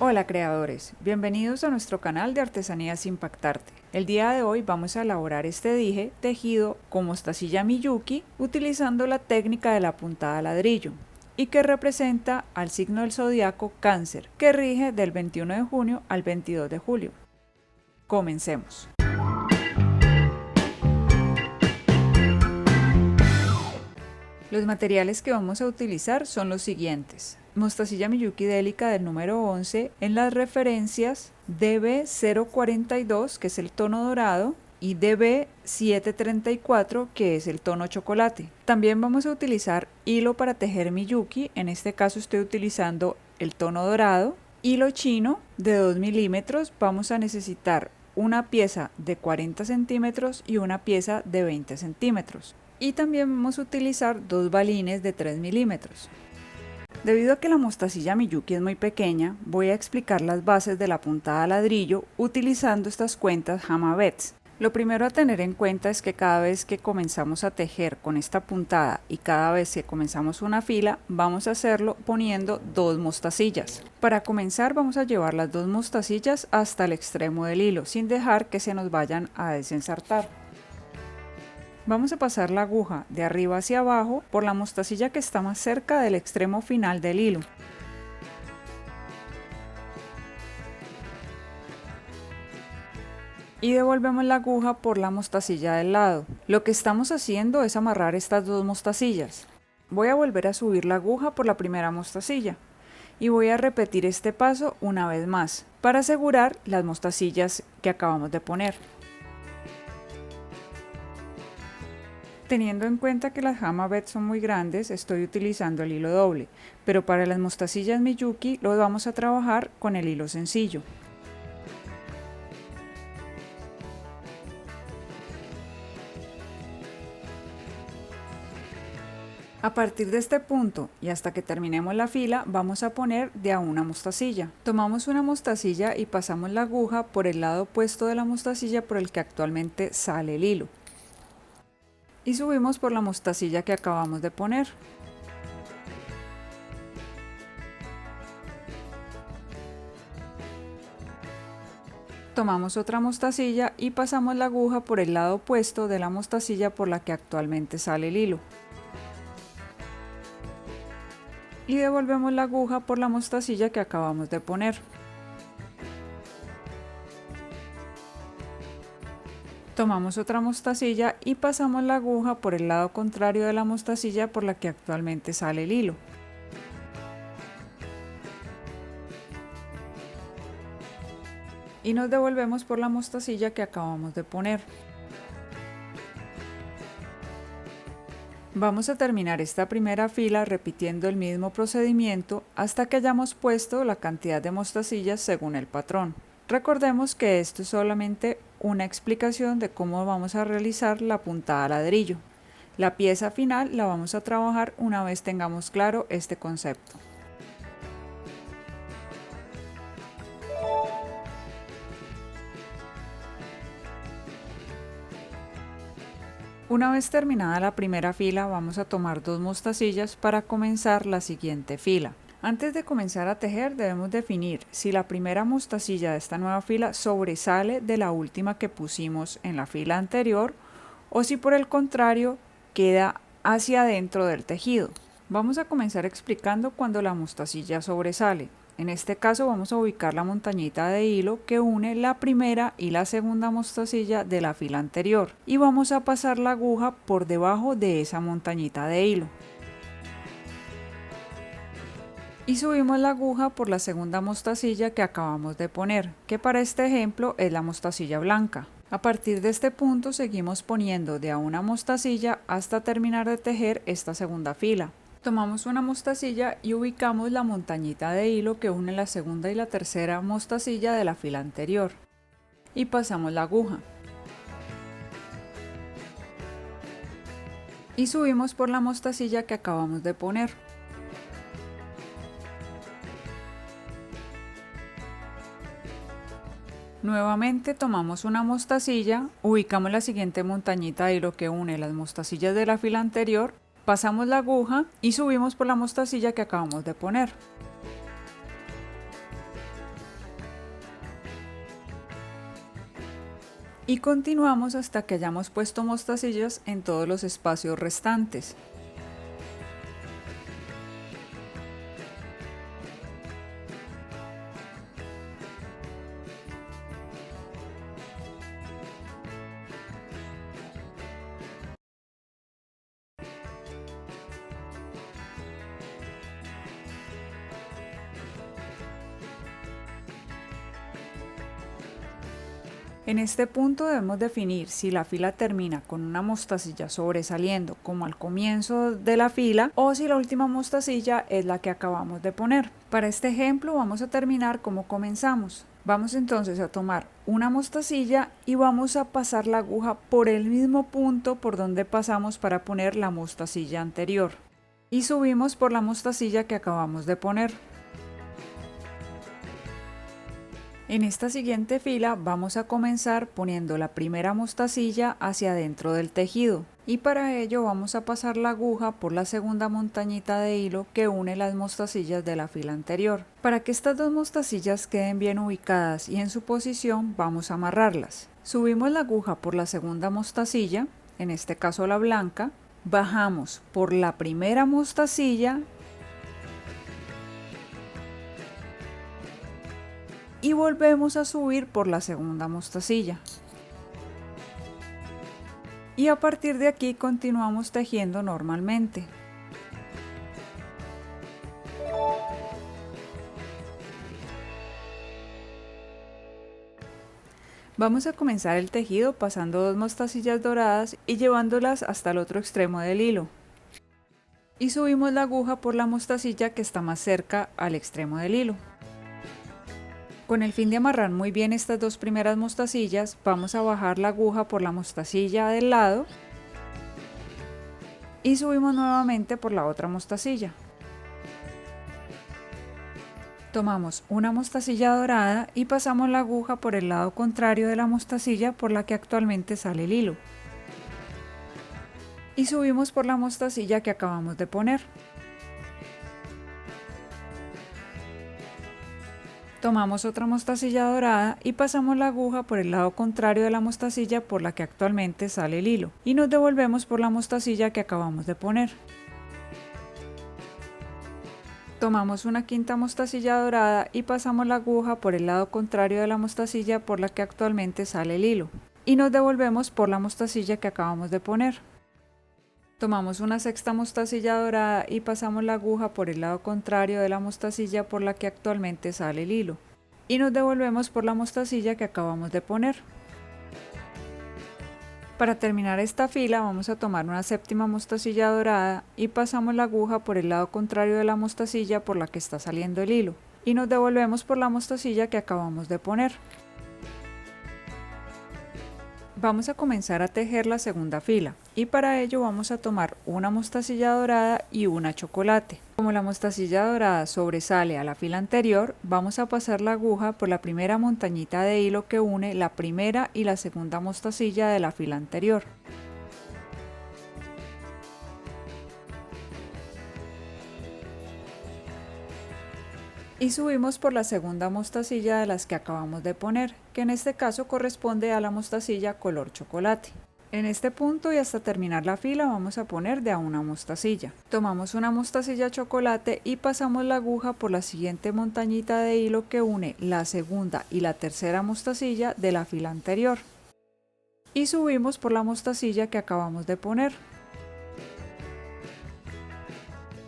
Hola creadores, bienvenidos a nuestro canal de Artesanías Impactarte. El día de hoy vamos a elaborar este dije tejido con mostacilla Miyuki utilizando la técnica de la puntada ladrillo y que representa al signo del zodiaco Cáncer, que rige del 21 de junio al 22 de julio. Comencemos. Los materiales que vamos a utilizar son los siguientes: mostacilla Miyuki Delica del número 11 en las referencias DB042, que es el tono dorado, y DB734, que es el tono chocolate. También vamos a utilizar hilo para tejer Miyuki, en este caso estoy utilizando el tono dorado, hilo chino de 2 milímetros, vamos a necesitar una pieza de 40 centímetros y una pieza de 20 centímetros. Y también vamos a utilizar dos balines de 3 milímetros. Debido a que la mostacilla Miyuki es muy pequeña, voy a explicar las bases de la puntada ladrillo utilizando estas cuentas Hamabets. Lo primero a tener en cuenta es que cada vez que comenzamos a tejer con esta puntada y cada vez que comenzamos una fila, vamos a hacerlo poniendo dos mostacillas. Para comenzar vamos a llevar las dos mostacillas hasta el extremo del hilo, sin dejar que se nos vayan a desensartar. Vamos a pasar la aguja de arriba hacia abajo por la mostacilla que está más cerca del extremo final del hilo. Y devolvemos la aguja por la mostacilla del lado. Lo que estamos haciendo es amarrar estas dos mostacillas. Voy a volver a subir la aguja por la primera mostacilla y voy a repetir este paso una vez más para asegurar las mostacillas que acabamos de poner. Teniendo en cuenta que las Hamabets son muy grandes, estoy utilizando el hilo doble, pero para las mostacillas Miyuki lo vamos a trabajar con el hilo sencillo. A partir de este punto y hasta que terminemos la fila, vamos a poner de a una mostacilla. Tomamos una mostacilla y pasamos la aguja por el lado opuesto de la mostacilla por el que actualmente sale el hilo. Y subimos por la mostacilla que acabamos de poner. Tomamos otra mostacilla y pasamos la aguja por el lado opuesto de la mostacilla por la que actualmente sale el hilo. Y devolvemos la aguja por la mostacilla que acabamos de poner. Tomamos otra mostacilla y pasamos la aguja por el lado contrario de la mostacilla por la que actualmente sale el hilo. Y nos devolvemos por la mostacilla que acabamos de poner. Vamos a terminar esta primera fila repitiendo el mismo procedimiento hasta que hayamos puesto la cantidad de mostacillas según el patrón. Recordemos que esto es solamente una explicación de cómo vamos a realizar la puntada ladrillo. La pieza final la vamos a trabajar una vez tengamos claro este concepto. Una vez terminada la primera fila, vamos a tomar dos mostacillas para comenzar la siguiente fila. Antes de comenzar a tejer debemos definir si la primera mostacilla de esta nueva fila sobresale de la última que pusimos en la fila anterior o si por el contrario queda hacia adentro del tejido. Vamos a comenzar explicando cuando la mostacilla sobresale. En este caso vamos a ubicar la montañita de hilo que une la primera y la segunda mostacilla de la fila anterior y vamos a pasar la aguja por debajo de esa montañita de hilo. Y subimos la aguja por la segunda mostacilla que acabamos de poner, que para este ejemplo es la mostacilla blanca. A partir de este punto seguimos poniendo de a una mostacilla hasta terminar de tejer esta segunda fila. Tomamos una mostacilla y ubicamos la montañita de hilo que une la segunda y la tercera mostacilla de la fila anterior. Y pasamos la aguja. Y subimos por la mostacilla que acabamos de poner. Nuevamente tomamos una mostacilla, ubicamos la siguiente montañita de hilo que une las mostacillas de la fila anterior, pasamos la aguja y subimos por la mostacilla que acabamos de poner. y continuamos hasta que hayamos puesto mostacillas en todos los espacios restantes. En este punto debemos definir si la fila termina con una mostacilla sobresaliendo como al comienzo de la fila o si la última mostacilla es la que acabamos de poner. Para este ejemplo vamos a terminar como comenzamos. Vamos entonces a tomar una mostacilla y vamos a pasar la aguja por el mismo punto por donde pasamos para poner la mostacilla anterior. Y subimos por la mostacilla que acabamos de poner. En esta siguiente fila vamos a comenzar poniendo la primera mostacilla hacia adentro del tejido y para ello vamos a pasar la aguja por la segunda montañita de hilo que une las mostacillas de la fila anterior. Para que estas dos mostacillas queden bien ubicadas y en su posición vamos a amarrarlas. Subimos la aguja por la segunda mostacilla, en este caso la blanca, bajamos por la primera mostacilla y volvemos a subir por la segunda mostacilla. Y a partir de aquí continuamos tejiendo normalmente. Vamos a comenzar el tejido pasando dos mostacillas doradas y llevándolas hasta el otro extremo del hilo. Y subimos la aguja por la mostacilla que está más cerca al extremo del hilo. Con el fin de amarrar muy bien estas dos primeras mostacillas, vamos a bajar la aguja por la mostacilla del lado y subimos nuevamente por la otra mostacilla. Tomamos una mostacilla dorada y pasamos la aguja por el lado contrario de la mostacilla por la que actualmente sale el hilo. Y subimos por la mostacilla que acabamos de poner. Tomamos otra mostacilla dorada y pasamos la aguja por el lado contrario de la mostacilla por la que actualmente sale el hilo y nos devolvemos por la mostacilla que acabamos de poner. Tomamos una quinta mostacilla dorada y pasamos la aguja por el lado contrario de la mostacilla por la que actualmente sale el hilo y nos devolvemos por la mostacilla que acabamos de poner. Tomamos una sexta mostacilla dorada y pasamos la aguja por el lado contrario de la mostacilla por la que actualmente sale el hilo y nos devolvemos por la mostacilla que acabamos de poner. Para terminar esta fila vamos a tomar una séptima mostacilla dorada y pasamos la aguja por el lado contrario de la mostacilla por la que está saliendo el hilo y nos devolvemos por la mostacilla que acabamos de poner. Vamos a comenzar a tejer la segunda fila y para ello vamos a tomar una mostacilla dorada y una chocolate. Como la mostacilla dorada sobresale a la fila anterior, vamos a pasar la aguja por la primera montañita de hilo que une la primera y la segunda mostacilla de la fila anterior. Y subimos por la segunda mostacilla de las que acabamos de poner, que en este caso corresponde a la mostacilla color chocolate. En este punto y hasta terminar la fila vamos a poner de a una mostacilla. Tomamos una mostacilla chocolate y pasamos la aguja por la siguiente montañita de hilo que une la segunda y la tercera mostacilla de la fila anterior. Y subimos por la mostacilla que acabamos de poner.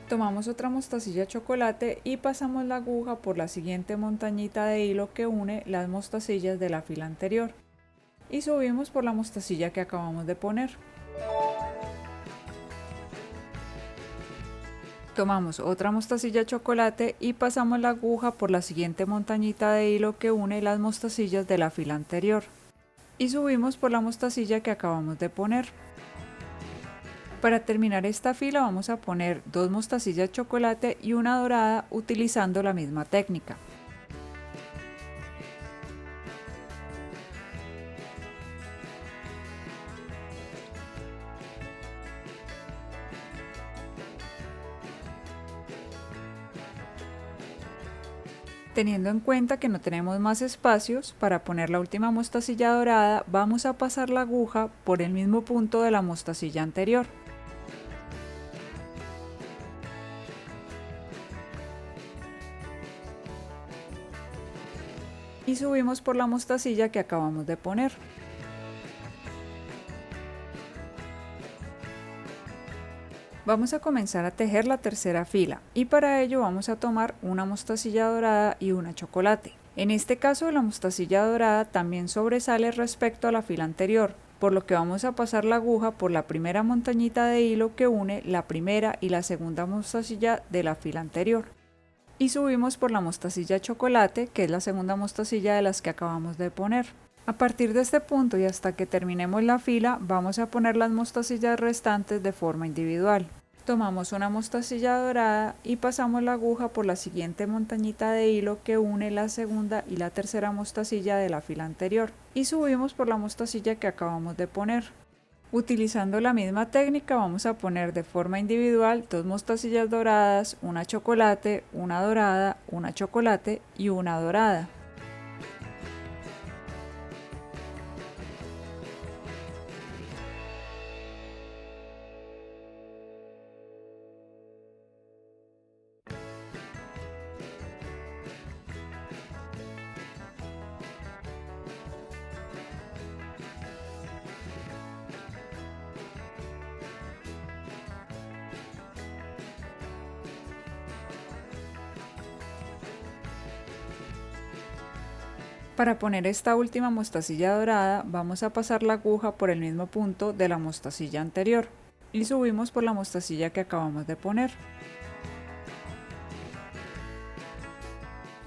Tomamos otra mostacilla chocolate y pasamos la aguja por la siguiente montañita de hilo que une las mostacillas de la fila anterior y subimos por la mostacilla que acabamos de poner. Tomamos otra mostacilla chocolate y pasamos la aguja por la siguiente montañita de hilo que une las mostacillas de la fila anterior y subimos por la mostacilla que acabamos de poner. Para terminar esta fila vamos a poner dos mostacillas chocolate y una dorada utilizando la misma técnica. Teniendo en cuenta que no tenemos más espacios, para poner la última mostacilla dorada vamos a pasar la aguja por el mismo punto de la mostacilla anterior. Y subimos por la mostacilla que acabamos de poner. Vamos a comenzar a tejer la tercera fila y para ello vamos a tomar una mostacilla dorada y una chocolate. En este caso la mostacilla dorada también sobresale respecto a la fila anterior, por lo que vamos a pasar la aguja por la primera montañita de hilo que une la primera y la segunda mostacilla de la fila anterior. Y subimos por la mostacilla chocolate, que es la segunda mostacilla de las que acabamos de poner. A partir de este punto y hasta que terminemos la fila, vamos a poner las mostacillas restantes de forma individual. Tomamos una mostacilla dorada y pasamos la aguja por la siguiente montañita de hilo que une la segunda y la tercera mostacilla de la fila anterior y subimos por la mostacilla que acabamos de poner. Utilizando la misma técnica vamos a poner de forma individual dos mostacillas doradas, una chocolate, una dorada, una chocolate y una dorada. Para poner esta última mostacilla dorada vamos a pasar la aguja por el mismo punto de la mostacilla anterior y subimos por la mostacilla que acabamos de poner.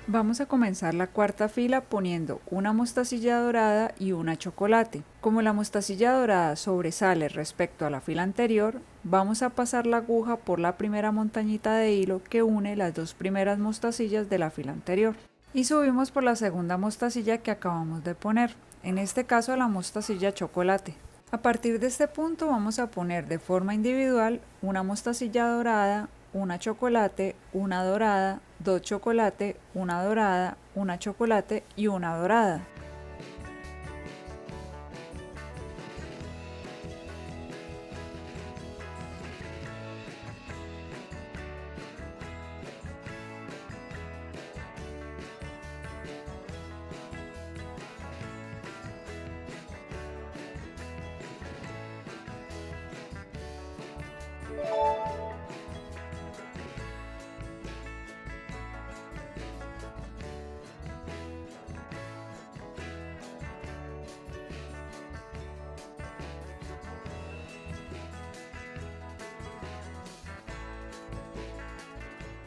Vamos a comenzar la cuarta fila poniendo una mostacilla dorada y una chocolate. Como la mostacilla dorada sobresale respecto a la fila anterior, vamos a pasar la aguja por la primera montañita de hilo que une las dos primeras mostacillas de la fila anterior. Y subimos por la segunda mostacilla que acabamos de poner, en este caso la mostacilla chocolate. A partir de este punto vamos a poner de forma individual una mostacilla dorada, una chocolate, una dorada, dos chocolate, una dorada, una chocolate y una dorada.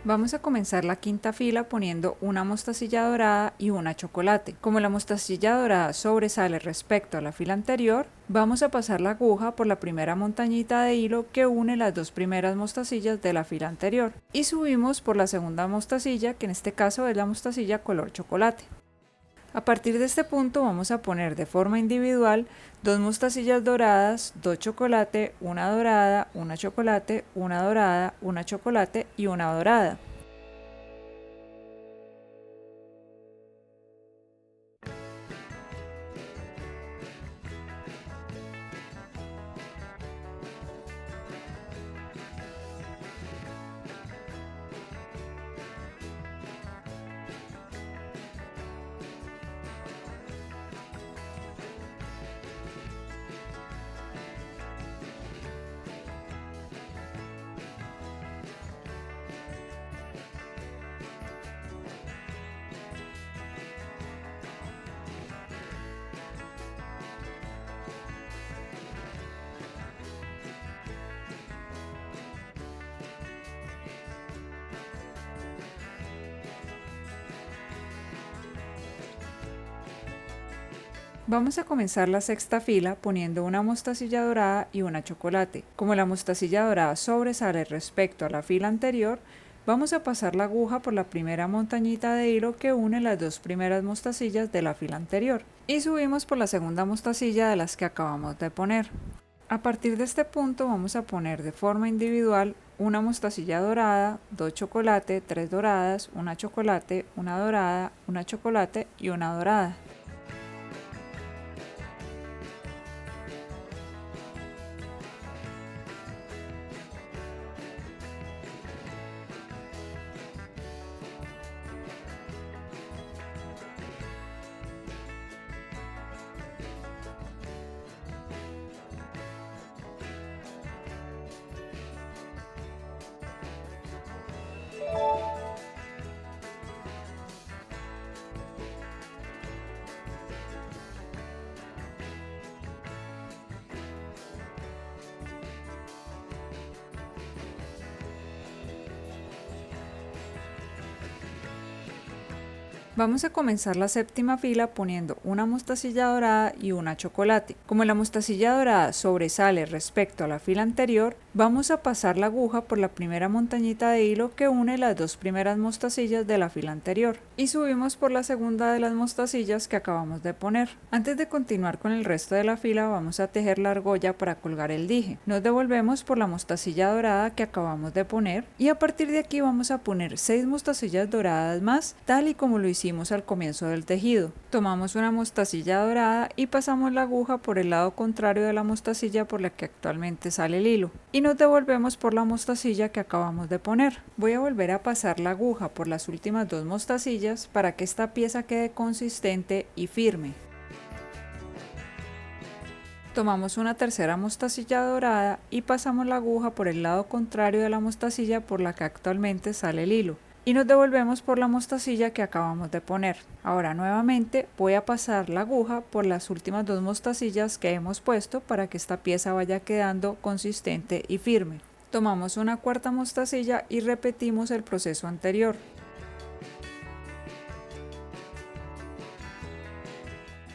Vamos a comenzar la quinta fila poniendo una mostacilla dorada y una chocolate. Como la mostacilla dorada sobresale respecto a la fila anterior, vamos a pasar la aguja por la primera montañita de hilo que une las dos primeras mostacillas de la fila anterior y subimos por la segunda mostacilla, que en este caso es la mostacilla color chocolate. A partir de este punto vamos a poner de forma individual dos mostacillas doradas, dos chocolate, una dorada, una chocolate, una dorada, una chocolate y una dorada. Vamos a comenzar la sexta fila poniendo una mostacilla dorada y una chocolate. Como la mostacilla dorada sobresale respecto a la fila anterior, vamos a pasar la aguja por la primera montañita de hilo que une las dos primeras mostacillas de la fila anterior y subimos por la segunda mostacilla de las que acabamos de poner. A partir de este punto vamos a poner de forma individual una mostacilla dorada, 2 chocolate, 3 doradas, una chocolate, una dorada, una chocolate y una dorada. Vamos a comenzar la séptima fila poniendo una mostacilla dorada y una chocolate. Como la mostacilla dorada sobresale respecto a la fila anterior, vamos a pasar la aguja por la primera montañita de hilo que une las dos primeras mostacillas de la fila anterior y subimos por la segunda de las mostacillas que acabamos de poner. Antes de continuar con el resto de la fila vamos a tejer la argolla para colgar el dije. Nos devolvemos por la mostacilla dorada que acabamos de poner y a partir de aquí vamos a poner 6 mostacillas doradas más, tal y como lo hicimos al comienzo del tejido. Tomamos una mostacilla dorada y pasamos la aguja por el lado contrario de la mostacilla por la que actualmente sale el hilo y nos devolvemos por la mostacilla que acabamos de poner. Voy a volver a pasar la aguja por las últimas 2 mostacillas para que esta pieza quede consistente y firme. Tomamos una tercera mostacilla dorada y pasamos la aguja por el lado contrario de la mostacilla por la que actualmente sale el hilo y nos devolvemos por la mostacilla que acabamos de poner. Ahora nuevamente voy a pasar la aguja por las últimas 2 mostacillas que hemos puesto para que esta pieza vaya quedando consistente y firme. Tomamos una cuarta mostacilla y repetimos el proceso anterior.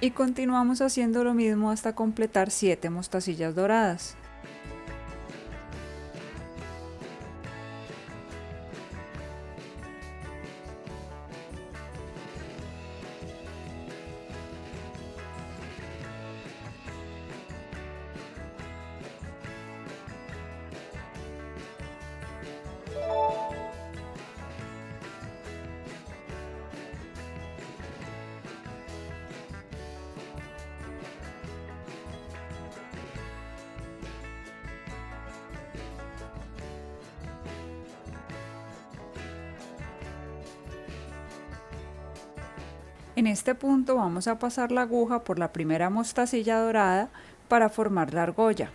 Y continuamos haciendo lo mismo hasta completar 7 mostacillas doradas. En este punto vamos a pasar la aguja por la primera mostacilla dorada para formar la argolla.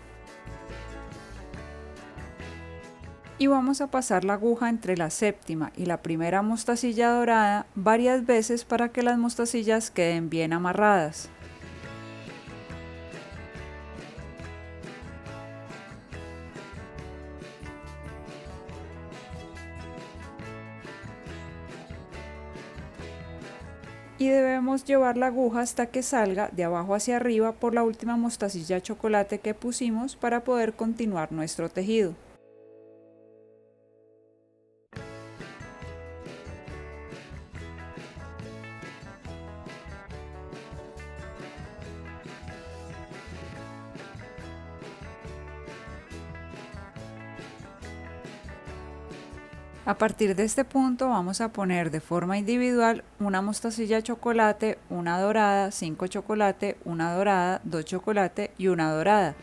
Y vamos a pasar la aguja entre la séptima y la primera mostacilla dorada varias veces para que las mostacillas queden bien amarradas. Y debemos llevar la aguja hasta que salga de abajo hacia arriba por la última mostacilla de chocolate que pusimos para poder continuar nuestro tejido. A partir de este punto vamos a poner de forma individual una mostacilla de chocolate, una dorada, 5 chocolate, una dorada, 2 chocolate y una dorada.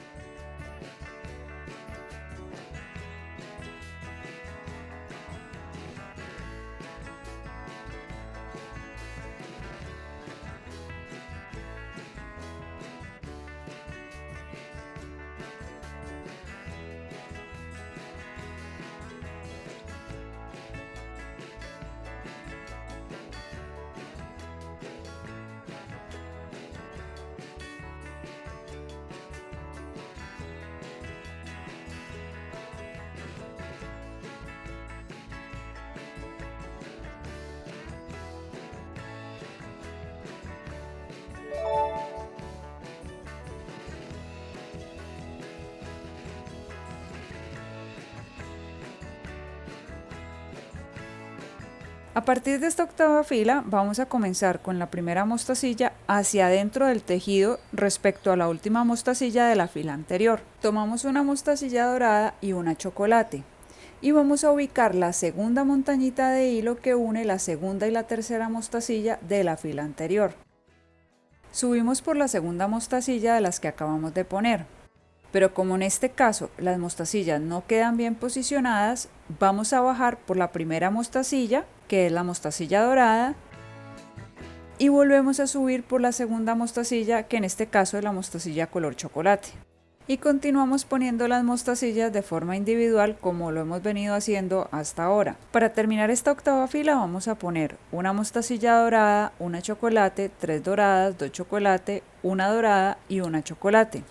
A partir de esta octava fila vamos a comenzar con la primera mostacilla hacia adentro del tejido respecto a la última mostacilla de la fila anterior. Tomamos una mostacilla dorada y una chocolate. y vamos a ubicar la segunda montañita de hilo que une la segunda y la tercera mostacilla de la fila anterior. Subimos por la segunda mostacilla de las que acabamos de poner, pero como en este caso las mostacillas no quedan bien posicionadas, vamos a bajar por la primera mostacilla, que es la mostacilla dorada, y volvemos a subir por la segunda mostacilla, que en este caso es la mostacilla color chocolate. Y continuamos poniendo las mostacillas de forma individual como lo hemos venido haciendo hasta ahora. Para terminar esta octava fila vamos a poner una mostacilla dorada, una chocolate, 3 doradas, 2 chocolate, una dorada y una chocolate.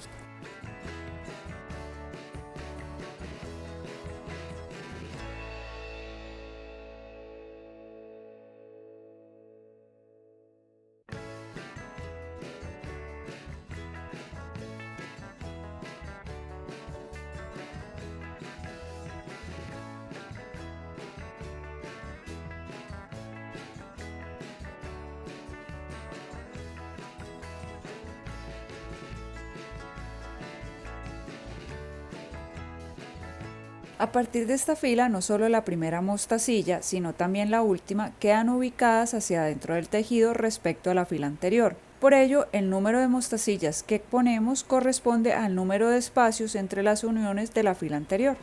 A partir de esta fila, no solo la primera mostacilla, sino también la última, quedan ubicadas hacia adentro del tejido respecto a la fila anterior. Por ello, el número de mostacillas que ponemos corresponde al número de espacios entre las uniones de la fila anterior.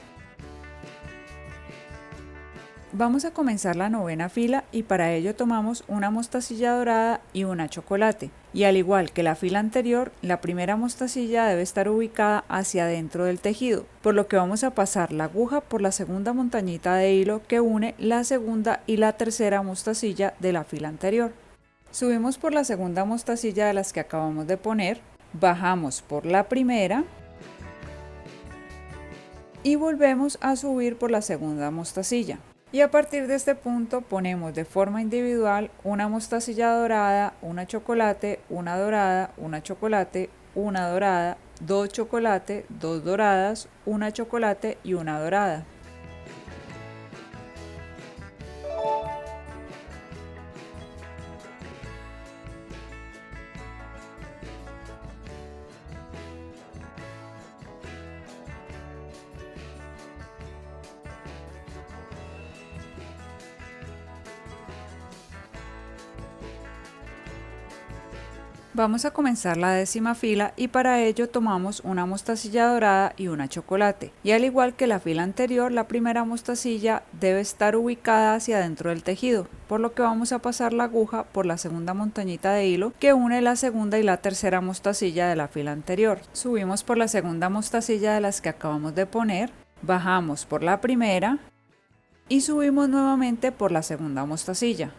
Vamos a comenzar la novena fila y para ello tomamos una mostacilla dorada y una chocolate. Y al igual que la fila anterior, la primera mostacilla debe estar ubicada hacia adentro del tejido, por lo que vamos a pasar la aguja por la segunda montañita de hilo que une la segunda y la tercera mostacilla de la fila anterior. Subimos por la segunda mostacilla de las que acabamos de poner, bajamos por la primera y volvemos a subir por la segunda mostacilla. Y a partir de este punto ponemos de forma individual una mostacilla dorada, una chocolate, una dorada, una chocolate, una dorada, 2 chocolate, 2 doradas, una chocolate y una dorada. Vamos a comenzar la décima fila y para ello tomamos una mostacilla dorada y una chocolate. Y al igual que la fila anterior, la primera mostacilla debe estar ubicada hacia adentro del tejido, por lo que vamos a pasar la aguja por la segunda montañita de hilo que une la segunda y la tercera mostacilla de la fila anterior. Subimos por la segunda mostacilla de las que acabamos de poner, bajamos por la primera y subimos nuevamente por la segunda mostacilla.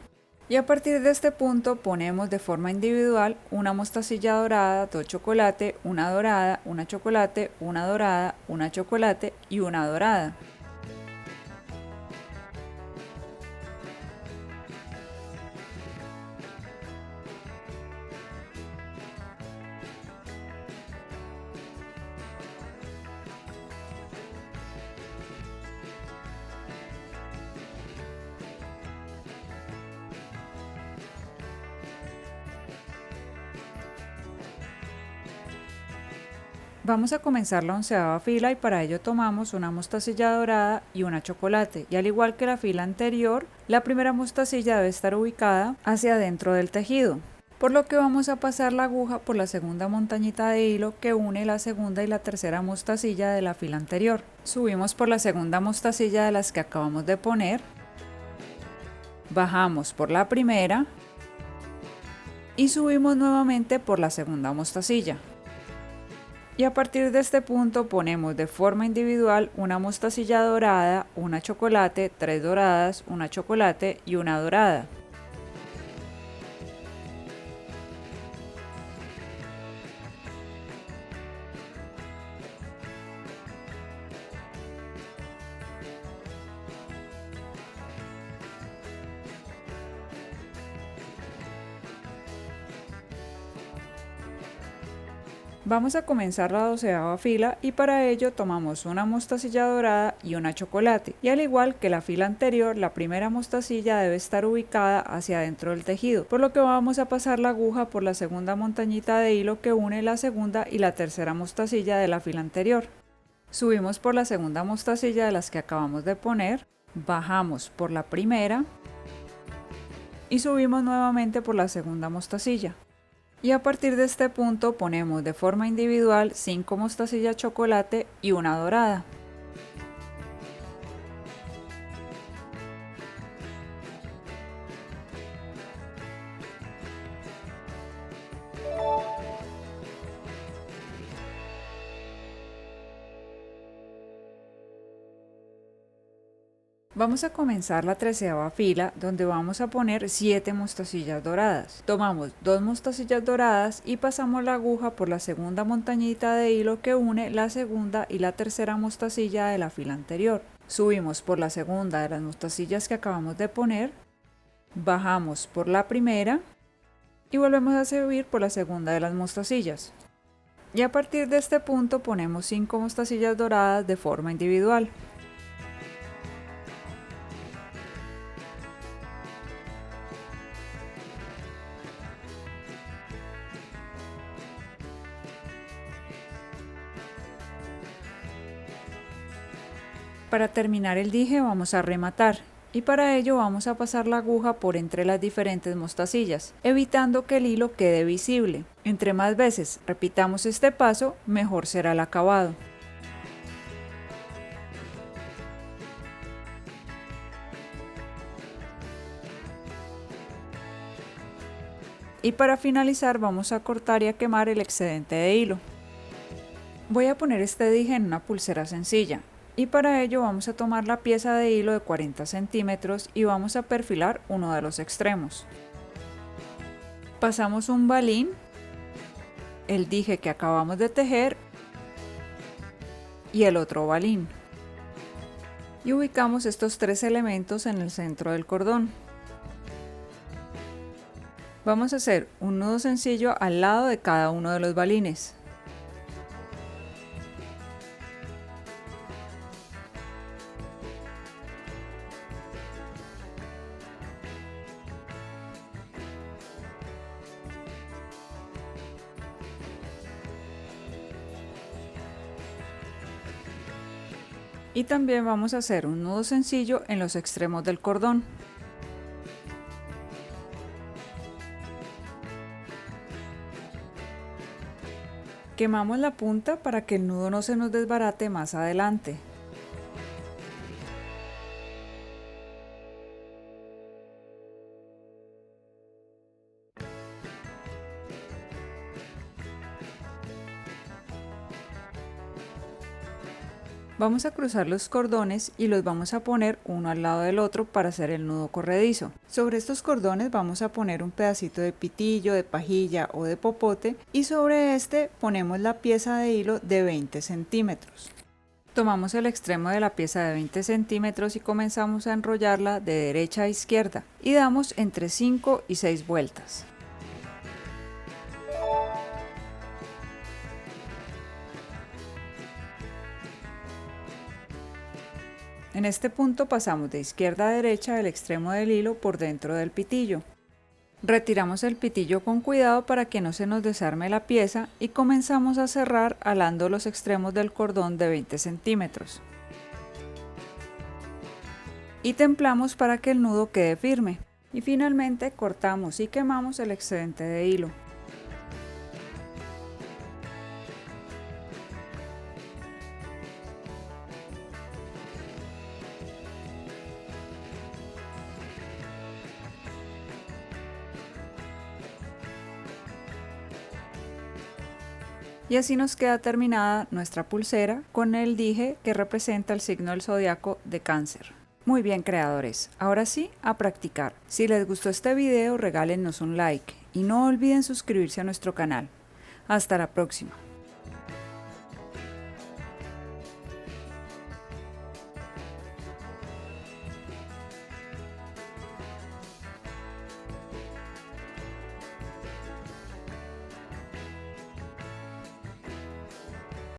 Y a partir de este punto ponemos de forma individual una mostacilla dorada, 2 chocolate, una dorada, una chocolate, una dorada, una chocolate y una dorada. Vamos a comenzar la onceava fila y para ello tomamos una mostacilla dorada y una chocolate. Y al igual que la fila anterior, la primera mostacilla debe estar ubicada hacia adentro del tejido, por lo que vamos a pasar la aguja por la segunda montañita de hilo que une la segunda y la tercera mostacilla de la fila anterior. Subimos por la segunda mostacilla de las que acabamos de poner, bajamos por la primera y subimos nuevamente por la segunda mostacilla. Y a partir de este punto ponemos de forma individual una mostacilla dorada, una chocolate, 3 doradas, una chocolate y una dorada. Vamos a comenzar la 12ª fila y para ello tomamos una mostacilla dorada y una chocolate. Y al igual que la fila anterior, la primera mostacilla debe estar ubicada hacia adentro del tejido, por lo que vamos a pasar la aguja por la segunda montañita de hilo que une la segunda y la tercera mostacilla de la fila anterior. Subimos por la segunda mostacilla de las que acabamos de poner, bajamos por la primera y subimos nuevamente por la segunda mostacilla. Y a partir de este punto ponemos de forma individual 5 mostacillas chocolate y una dorada. Vamos a comenzar la 13ª fila, donde vamos a poner 7 mostacillas doradas. Tomamos 2 mostacillas doradas y pasamos la aguja por la segunda montañita de hilo que une la segunda y la tercera mostacilla de la fila anterior. Subimos por la segunda de las mostacillas que acabamos de poner, bajamos por la primera y volvemos a subir por la segunda de las mostacillas. Y a partir de este punto ponemos 5 mostacillas doradas de forma individual. Para terminar el dije vamos a rematar y para ello vamos a pasar la aguja por entre las diferentes mostacillas, evitando que el hilo quede visible. Entre más veces repitamos este paso, mejor será el acabado. Y para finalizar vamos a cortar y a quemar el excedente de hilo. Voy a poner este dije en una pulsera sencilla. Y para ello vamos a tomar la pieza de hilo de 40 centímetros y vamos a perfilar uno de los extremos. Pasamos un balín, el dije que acabamos de tejer y el otro balín. Y ubicamos estos 3 elementos en el centro del cordón. Vamos a hacer un nudo sencillo al lado de cada uno de los balines. Y también vamos a hacer un nudo sencillo en los extremos del cordón. Quemamos la punta para que el nudo no se nos desbarate más adelante. Vamos a cruzar los cordones y los vamos a poner uno al lado del otro para hacer el nudo corredizo. Sobre estos cordones vamos a poner un pedacito de pitillo, de pajilla o de popote y sobre este ponemos la pieza de hilo de 20 centímetros. Tomamos el extremo de la pieza de 20 centímetros y comenzamos a enrollarla de derecha a izquierda y damos entre 5 y 6 vueltas. En este punto pasamos de izquierda a derecha el extremo del hilo por dentro del pitillo. Retiramos el pitillo con cuidado para que no se nos desarme la pieza y comenzamos a cerrar alando los extremos del cordón de 20 centímetros. Y templamos para que el nudo quede firme. Y finalmente cortamos y quemamos el excedente de hilo. Y así nos queda terminada nuestra pulsera con el dije que representa el signo del zodiaco de Cáncer. Muy bien, creadores, ahora sí, a practicar. Si les gustó este video, regálennos un like y no olviden suscribirse a nuestro canal. Hasta la próxima.